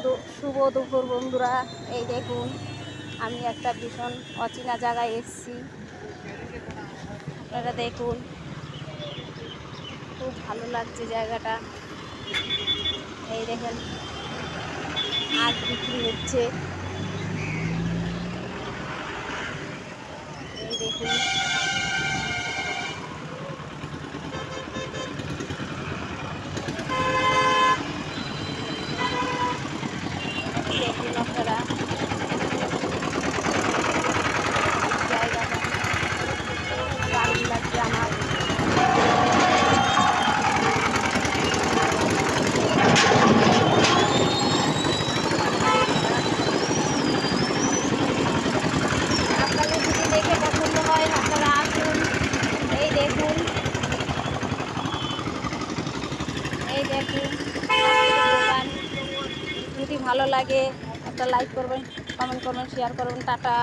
শুভ দুপুর বন্ধুরা। এই দেখুন, আমি একটা ভীষণ অচেনা জায়গায় এসেছি। আপনারা দেখুন, খুব ভালো লাগছে জায়গাটা। এই দেখেন, আখ বিক্রি হচ্ছে। এই দেখুন, দেখুন আপনারা জায়গাটা, দারুণ লাগছে আমার। আপনাদের যদি দেখে পছন্দ হয় আপনারা আসুন। এই দেখুন, এই দেখুন দোকান। যদি ভালো লাগে একটা লাইক করবেন, কমেন্ট করবেন, শেয়ার করবেন। টাটা।